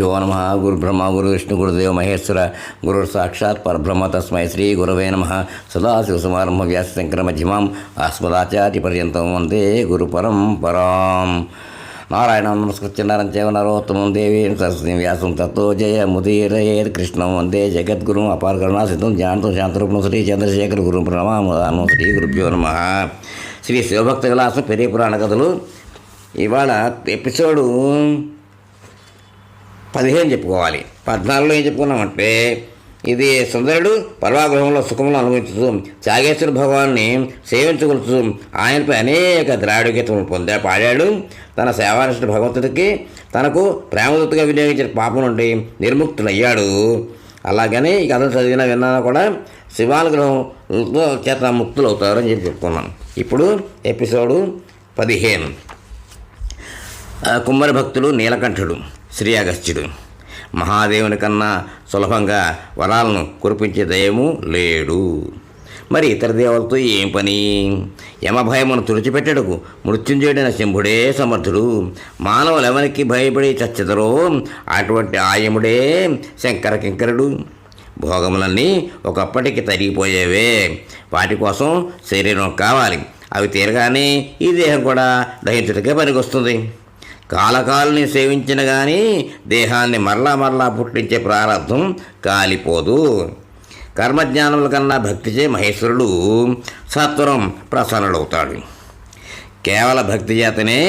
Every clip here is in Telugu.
గురుభ్యో నమ. గురుబ్రహ్మ గురువిష్ణు గురుదేవ మహేశ్వర గురు సాక్షాత్ పరబ్రహ్మ తస్మై శ్రీ గురవే నమ. సదాశివసమారంభ వ్యాసశంకర మధ్యమాం అస్మదాచార్య పర్యంతం వందే గురు పరంపరాం. నారాయణ నమస్కృత్య నరం చైవ నరోత్తమం దేవీం సరస్వతీం వ్యాసం తత్తో జయముదీరయేత్ కృష్ణం వందే జగద్గురుం అపారకరుణాసిద్ధం జ్ఞానతో శాంతరూపం శ్రీ చంద్రశేఖర గురుం ప్రణమాము. శ్రీ గురుభ్యో నమ. శ్రీ శివభక్త విలాసం పెరియ పురాణ కథలు. ఇవాళ ఎపిసోడు 15 చెప్పుకోవాలి. 14లో ఏం చెప్పుకున్నామంటే, ఇది సుందరుడు పర్వాగృహంలో సుఖములు అనుభవించుతూ చాగేశ్వర భగవాన్ని సేవించగలుగుతూ ఆయనపై అనేక ద్రావిడ గీతములు పాడాడు. తన సేవానిష్ట భగవంతుడికి తనకు ప్రేమదూతగా వినియోగించిన పాపం నుండి నిర్ముక్తులయ్యాడు. అలాగని ఈ కథలు చదివినా విన్నా కూడా శివానుగ్రహంతో చేత ముక్తులు అవుతారు అని చెప్పుకున్నాం. ఇప్పుడు ఎపిసోడు 15. కుమ్మరి భక్తుడు నీలకంఠుడు శ్రీ అగస్త్యుడు. మహాదేవుని కన్నా సులభంగా వరాలను కురిపించే దయము లేడు. మరి ఇతర దేవతలతో ఏం పని? యమభయమును తుడిచిపెట్టడుకు మృత్యుంజయుడైన శంభుడే సమర్థుడు. మానవులు ఎవరికి భయపడి చచ్చెదరో అటువంటి ఆయముడే శంకర కింకరుడు. భోగములన్నీ ఒకప్పటికి తరిగిపోయేవే. వాటి కోసం శరీరం కావాలి. అవి తీరగానే ఈ దేహం కూడా దహించుటకే పనికొస్తుంది. కాలకాలని సేవించిన కానీ దేహాన్ని మరలా పుట్టించే ప్రారంభం కాలిపోదు. కర్మజ్ఞానముల కన్నా భక్తిచే మహేశ్వరుడు సత్వరం ప్రసన్నుడవుతాడు. కేవల భక్తి చేతనే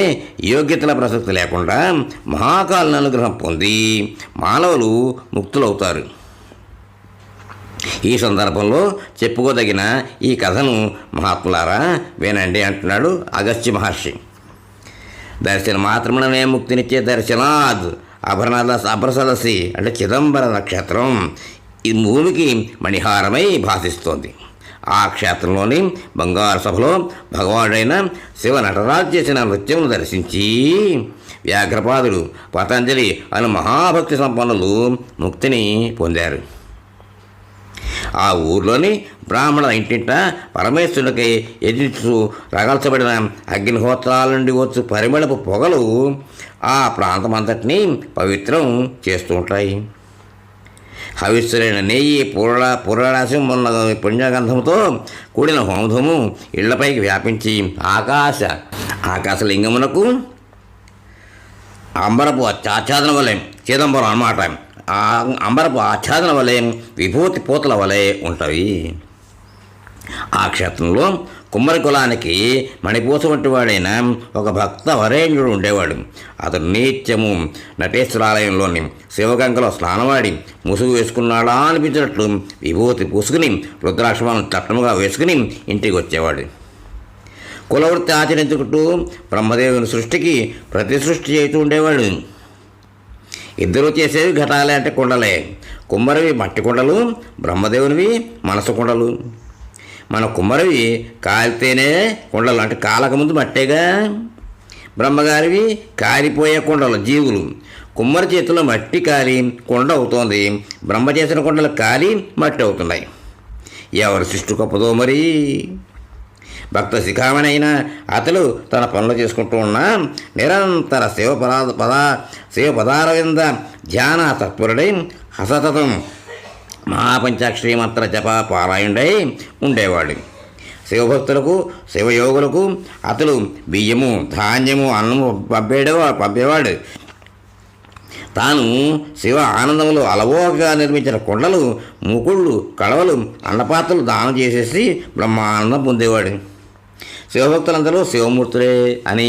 యోగ్యతల ప్రసక్తి లేకుండా మహాకాలుని అనుగ్రహం పొంది మానవులు ముక్తులవుతారు. ఈ సందర్భంలో చెప్పుకోదగిన ఈ కథను మహాత్ములారా వినండి అంటున్నాడు అగస్త్య మహర్షి. దర్శనం మాత్రమే ముక్తినిచ్చే దర్శనాద్ అభ్రసదసి అంటే చిదంబర నక్షత్రం ఈ భూమికి మణిహారమై భాసిస్తోంది. ఆ క్షేత్రంలోని బంగారు సభలో భగవానుడైన శివ నటరాజు చేసిన నృత్యమును దర్శించి వ్యాఘ్రపాదుడు, పతంజలి అను మహాభక్తి సంపన్నులు ముక్తిని పొందారు. ఆ ఊర్లోని బ్రాహ్మణుల ఇంటింట పరమేశ్వరునికై ఎదుర్చు రగల్చబడిన అగ్నిహోత్రాల నుండి వచ్చు పరిమళపు పొగలు ఆ ప్రాంతమంతటినీ పవిత్రం చేస్తూ ఉంటాయి. హవిస్సులైన నెయ్యి పూర్వరాశం మొన్న పుణ్యగంధంతో కూడిన హోమధూము ఇళ్లపైకి వ్యాపించి ఆకాశలింగమునకు అంబరపు ఆచ్ఛాదన వలె, చిదంబరం అన్నమాట, అంబరపు ఆచ్ఛాదన వలె విభూతి పూతల వలె ఉంటాయి. ఆ క్షేత్రంలో కుమ్మరి కులానికి మణిపూస వంటి వాడైన ఒక భక్త వరేణ్యుడు ఉండేవాడు. అతడు నిత్యము నటేశ్వరాలయంలోని శివగంగలో స్నానమాడి ముసుగు వేసుకున్నాడా అనిపించినట్లు విభూతి పూసుకుని రుద్రాక్షమాలను చట్టముగా వేసుకుని ఇంటికి వచ్చేవాడు. కులవృత్తి ఆచరించుకుంటూ బ్రహ్మదేవుని సృష్టికి ప్రతి సృష్టి చేస్తూ ఉండేవాడు. ఇద్దరూ చేసేవి ఘటాలే అంటే కుండలే. కుమ్మరివి మట్టి కుండలు, బ్రహ్మదేవునివి మనసు కుండలు. మన కుమ్మరివి కాలితేనే కుండలు అంటే కాలకముందు మట్టేగా. బ్రహ్మగారివి కాలిపోయే కుండలు జీవులు. కుమ్మరి చేతిలో మట్టి కాలి కుండ అవుతోంది, బ్రహ్మ చేసిన కుండలు కాలి మట్టి అవుతున్నాయి. ఎవరి సృష్టి గొప్పదో మరి. భక్త శిఖామణి అయిన అతడు తన పనులు చేసుకుంటూ ఉన్న నిరంతర శివ పదారవింద ధ్యాన తత్పరుడై హసతతం మహాపంచాక్షరీ మంత్ర జప పారాయణుడై ఉండేవాడు. శివభక్తులకు శివయోగులకు అతడు బియ్యము, ధాన్యము, అన్నము పంపేవాడు. తాను శివ ఆనందములు అలవోకగా నిర్మించిన కుండలు, ముకుళ్ళు, కడవలు, అన్నపాత్రలు దానం చేసేసి బ్రహ్మానందం పొందేవాడు. శివభక్తులందరూ శివమూర్తులే అని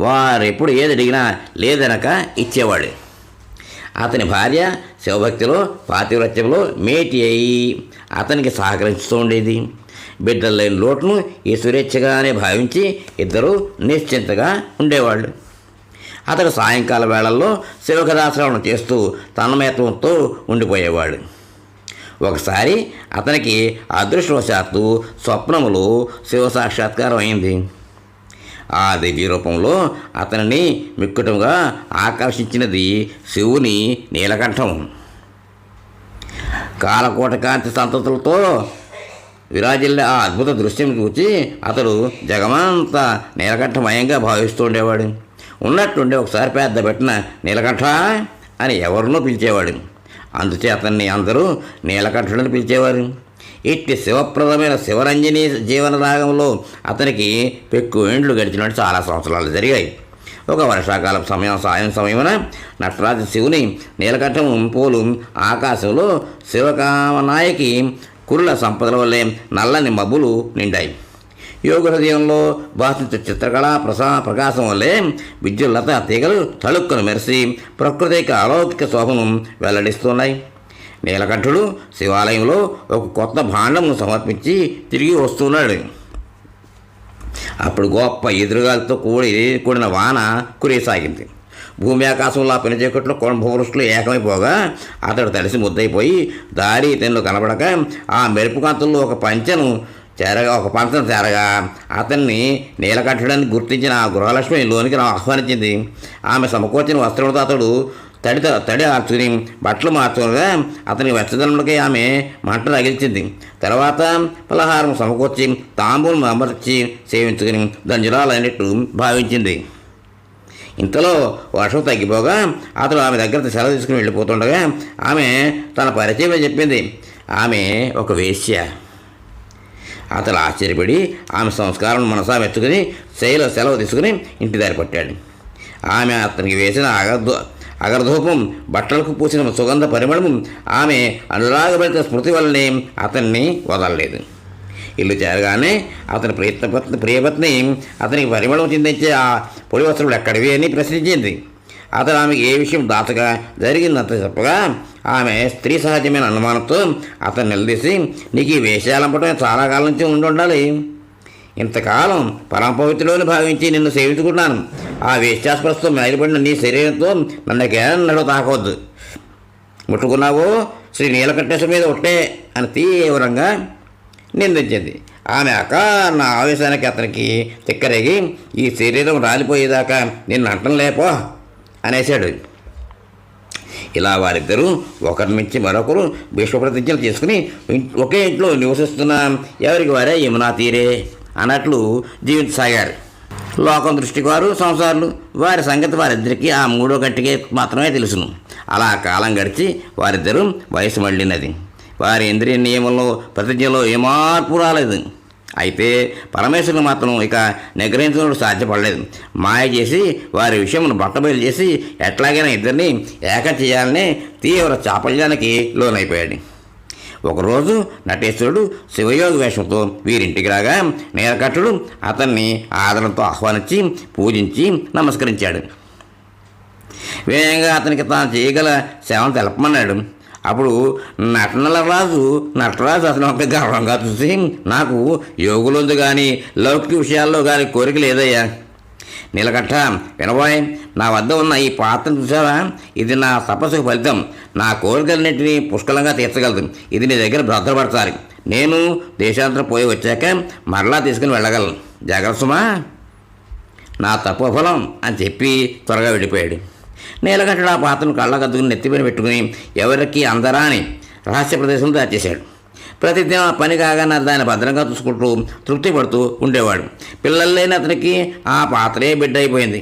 వారెప్పుడు ఏది అడిగినా లేదనక ఇచ్చేవాడు. అతని భార్య శివభక్తిలో పాతివ్రత్యంలో మేటి అయి అతనికి సహకరిస్తూ ఉండేది. బిడ్డలు లేని లోటును ఈ స్వేచ్ఛగానే భావించి ఇద్దరు నిశ్చింతగా ఉండేవాళ్ళు. అతడు సాయంకాల వేళల్లో శివకథాశ్రవణం చేస్తూ తన్మయత్వంతో ఉండిపోయేవాడు. ఒకసారి అతనికి అదృష్టవశాత్తు స్వప్నములో శివ సాక్షాత్కారం అయింది. ఆ దివ్య రూపంలో అతనిని మిక్కుటంగా ఆకర్షించినది శివుని నీలకంఠం. కాలకోట కాంతి సంతతులతో విరాజిల్లే ఆ అద్భుత దృశ్యం చూచి అతడు జగమంతా నీలకంఠమయంగా భావిస్తూ ఉండేవాడు. ఉన్నట్టుండి ఒకసారి పెద్ద పెట్టిన నీలకంఠ అని ఎవరినో పిలిచేవాడు. అందుచే అతన్ని అందరూ నీలకంఠుడని పిలిచేవారు. ఇట్టి శివప్రదమైన శివరంజని జీవన రాగంలో అతనికి పెక్కు ఏండ్లు గడిచినట్టు చాలా సంవత్సరాలు జరిగాయి. ఒక వర్షాకాలం సాయం సమయమున నటరాజు శివుని నీలకంఠం పోలు ఆకాశంలో శివకామనాయకి కురుల సంపదల వల్లే నల్లని మబ్బులు నిండాయి. యోగ హృదయంలో భాషించే చిత్రకళా ప్రకాశం వల్లే విద్యుల్లత తీగలు తళుక్కును మెరిసి ప్రకృతికి అలౌకిక శోభను వెల్లడిస్తున్నాయి. నీలకంఠుడు శివాలయంలో ఒక కొత్త భాండమును సమర్పించి తిరిగి వస్తున్నాడు. అప్పుడు గొప్ప ఎదురుగాలతో కూడిన వాన కురియసాగింది. భూమి ఆకాశంలో ఆ పెనుచీకట్లో భూవృష్టులు ఏకమైపోగా అతడు తడిసి ముద్దయిపోయి దారి తెన్ను కనబడక ఆ మెరుపు కాంతుల్లో ఒక పంచను చేరగా అతన్ని నీలకంఠుడని గుర్తించిన ఆ గృహలక్ష్మి లోనికి ఆహ్వానించింది. ఆమె సమకూర్చిన వస్త్రములతో అతడు తడి ఆర్చుని బట్టలు మార్చుకునగా అతని వెచ్చదనంలోకి ఆమె మంట రగిల్చింది. తర్వాత పలహారం సమకూర్చి తాంబూలం అమర్చి సేవించుకుని దంజురాలైనట్టు భావించింది. ఇంతలో వర్షం తగ్గిపోగా అతడు ఆమె దగ్గర సెలవు తీసుకుని వెళ్ళిపోతుండగా ఆమె తన పరిచయం చెప్పింది. ఆమె ఒక వేశ్య. అతడు ఆశ్చర్యపడి ఆమె సంస్కారం మనసా మెచ్చుకుని సెలవు తీసుకుని ఇంటి దారి పట్టాడు. ఆమె అతనికి వేసిన అగరధూపం, బట్టలకు పూసిన సుగంధ పరిమళము, ఆమె అనురాగభరిత స్మృతి వల్లనే అతన్ని వదలలేదు. ఇల్లు చేరగానే అతని ప్రియపత్ని అతనికి పరిమళం చిందించే ఆ పొడి వస్త్రములు ఎక్కడివి అని ప్రశ్నించింది. అతను ఆమెకు ఏ విషయం దాచగా జరిగిందంత చెప్పగా ఆమె స్త్రీ సహజమైన అనుమానంతో అతను నిలదీసి, నీకు ఈ వేషాలంపటం చాలా కాలం నుంచి ఉండాలి. ఇంతకాలం పరమపవిత్రులని భావించి నిన్ను సేవించుకున్నాను. ఆ వేశ్యాస్పృశతో మైలుపడిన నీ శరీరంతో నన్ను తాకవద్దు. ముట్టుకున్నావో శ్రీ నీలకంఠేశ్వర మీద ఒట్టే అని తీవ్రంగా నిందించింది. ఆమె అకారణ ఆవేశానికి అతనికి తిక్కరేగి, ఈ శరీరం రాలిపోయేదాకా నిన్ను అంటం లేపో అనేశాడు. ఇలా వారిద్దరూ ఒకరి నుంచి మరొకరు భీష్మప్రతిజ్ఞలు చేసుకుని ఒకే ఇంట్లో నివసిస్తున్న ఎవరికి వారే యమునా తీరే అన్నట్లు జీవించసాగారు. లోకం దృష్టికి వారు సంసారులు. వారి సంగతి వారిద్దరికీ ఆ మూడో గంటకే మాత్రమే తెలుసును. అలా కాలం గడిచి వారిద్దరూ వయసు మళ్ళినది. వారి ఇంద్రియ నియమంలో ప్రతిజ్ఞలో ఏమార్పు రాలేదు. అయితే పరమేశ్వరుని మాత్రం ఇక నిగ్రహించడం సాధ్యపడలేదు. మాయ చేసి వారి విషయమును బట్టబయలు చేసి ఎట్లాగైనా ఇద్దరిని ఏకం చేయాలని తీవ్ర చాపల్యానికి లోనైపోయాడు. ఒకరోజు నటేశ్వరుడు శివయోగి వేషంతో వీరింటికి రాగా నీలకంఠుడు అతన్ని ఆదరణతో ఆహ్వానించి పూజించి నమస్కరించాడు. వేగంగా అతనికి తాను చేయగల సేవను తెలపమన్నాడు. అప్పుడు నటరాజు అతను ఒక గర్వంగా చూసి, నాకు యోగులందు కానీ లౌకిక విషయాల్లో కానీ కోరిక లేదయ్యా. నీలకంఠ వినబోయ్, నా వద్ద ఉన్న ఈ పాత్రను చూసావా? ఇది నా తపస్సుకు ఫలితం. నా కోరికలన్నింటినీ పుష్కలంగా తీర్చగలదు. ఇది నీ దగ్గర భద్రపరచాలి. నేను దేశాంతరం పోయి వచ్చాక మరలా తీసుకుని వెళ్ళగలను. జాగ్రత్త సుమా, నా తపోఫలం అని చెప్పి త్వరగా వెళ్ళిపోయాడు. నీలకంఠుడు ఆ పాత్రను కళ్ళకద్దుకుని నెత్తిపైన పెట్టుకుని ఎవరికి అందరా అని రహస్య ప్రదేశం దాచేశాడు. ప్రతిదిన పని కాగానే దాన్ని భద్రంగా చూసుకుంటూ తృప్తి పడుతూ ఉండేవాడు. పిల్లలు లేని అతనికి ఆ పాత్రే బిడ్డ అయిపోయింది.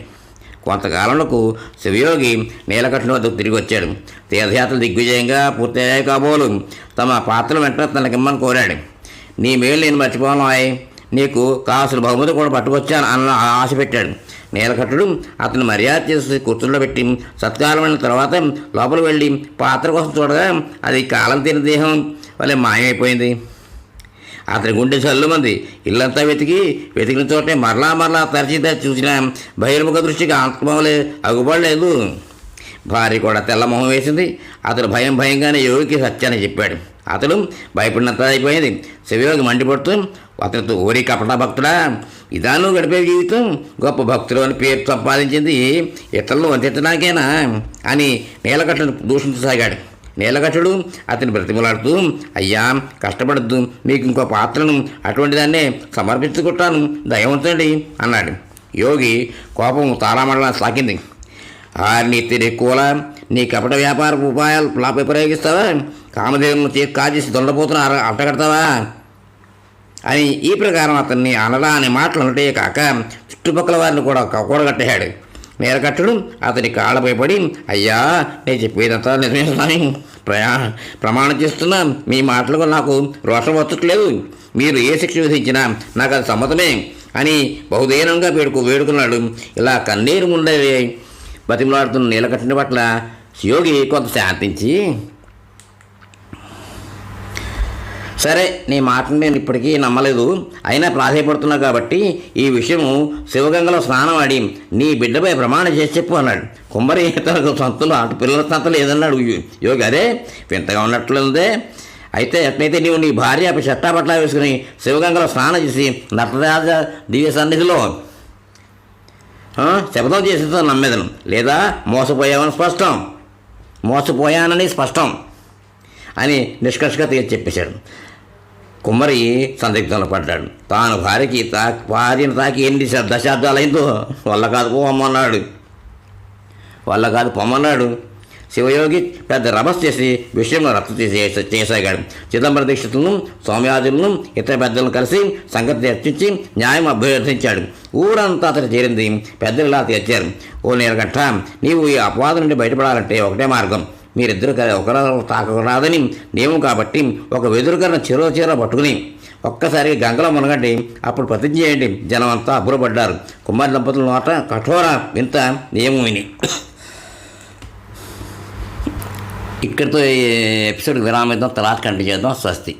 కొంతకాలంలో శివయోగి నీలకంఠుని వద్దకు తిరిగి వచ్చాడు. తీర్థయాత్రలు దిగ్విజయంగా పూర్తయ్యాయి కాబోలు తమ పాత్రలు వెంటనే తనకిమ్మని కోరాడు. నీ మేలు నేను మర్చిపోను, నీకు కావాల్సిన బహుమతి కూడా పట్టుకొచ్చాను అన్న ఆశ పెట్టాడు. నీలకంఠుడు అతను మర్యాద చేసి కూర్చుండో పెట్టి సత్కారమైన తర్వాత లోపల వెళ్ళి పాత్ర కోసం చూడగా అది కాలం తీరిన దేహం వల్లే మాయమైపోయింది. అతని గుండె చల్లుమంది. ఇల్లంతా వెతికిన చోటే మరలా తరచి చూసిన బహిర్ముఖ దృష్టికి ఆత్మలే అగుపడలేదు. భార్య కూడా తెల్లమొహం వేసింది. అతను భయంగానే యోగికి సత్యాన్ని చెప్పాడు. అతడు భయపడినంత అయిపోయింది. శివయోగి మండిపడుతూ అతనితో, ఓరి కపట భక్తుడా, ఇదాను గడిపే జీవితం, గొప్ప భక్తులు అని పేరు సంపాదించింది ఇతరులను వంచడానికేనా అని నీలకంఠుడు దూషించసాగాడు. నీలకంఠుడు అతని బ్రతిమలాడుతూ, అయ్యా కష్టపడద్దు, మీకు ఇంకో పాత్రను అటువంటి దాన్నే సమర్పించుకుంటాను, దయ ఉంచండి అన్నాడు. యోగి కోపం తారామండలం సాకింది. నీ ఎక్కువలా నీ కపట వ్యాపార ఉపాయాలు ప్రయోగిస్తావా? కామదేవులను కాజేసి దొండపోతున్న అట్టగడతావా అని ఈ ప్రకారం అతన్ని అనడా అనే మాటలు ఉంటే కాక చుట్టుపక్కల వారిని కూడా కూడగట్టేశాడు. నీలకంఠుడు అతని కాళ్ళపై పడి, అయ్యా, నేను చెప్పేదంతా నిజమేనని ప్రమాణం చేస్తున్నా. మీ మాటలకు నాకు రోషం వచ్చట్లేదు. మీరు ఏ శిక్ష విధించినా నాకు అది సమ్మతమే అని బహుదీనంగా వేడుకున్నాడు. ఇలా కన్నీరు ముందే బతిమలాడుతున్న నీలకంఠుని పట్ల యోగి కొంత శాంతించి, సరే, నీ మాటను నేను ఇప్పటికీ నమ్మలేదు, అయినా ప్రాధాయపడుతున్నా కాబట్టి ఈ విషయము శివగంగలో స్నానం ఆడి నీ బిడ్డపై ప్రమాణం చేసి చెప్పు అన్నాడు. కుమ్మరి తనకు సంతలు అటు పిల్లల సంతలు ఏదన్నాడు యోగి. అదే వింతగా ఉన్నట్లుందే. అయితే ఎట్లయితే నీవు నీ భార్య చట్టాపట్లా వేసుకుని శివగంగలో స్నానం చేసి నటరాజ దివ్య సన్నిధిలో శపథం చేసేతో నమ్మేదను, లేదా మోసపోయానని స్పష్టం అని నిష్కర్షగా చెప్పేశాడు. కుమ్మరి సందిగ్ధంలో పడ్డాడు. తాను భార్యను తాకి ఎన్ని దశాబ్దాలైందో వల్ల కాదు పొమ్మన్నాడు. శివయోగి పెద్ద రభస్ చేసి విషయంలో రద్దు చేసాగాడు. చిదంబర దీక్షితులను, సౌమ్యాదులను, ఇతర పెద్దలను కలిసి సంగతి చర్చించి న్యాయం అభ్యర్థించాడు. ఊరంతా అతను చేరింది. పెద్దలు ఇలా తెచ్చారు. ఓ నీలకంఠ, నీవు ఈ అపవాదం నుండి బయటపడాలంటే ఒకటే మార్గం. మీరిద్దరు ఒకరు తాకరాదని నియమం కాబట్టి ఒక వెదురుకరణ చీర పట్టుకుని ఒక్కసారి గంగలో మునగండి, అప్పుడు ప్రతిజ్ఞ చేయండి. జనం అంతా అబ్బురపడ్డారు. కుమారి దంపతుల నోట కఠోర వింత నియమం విని. ఇక్కడితో ఈ ఎపిసోడ్ విరామిద్దాం. తర్వాత కంటిన్యూ చేద్దాం. స్వస్తి.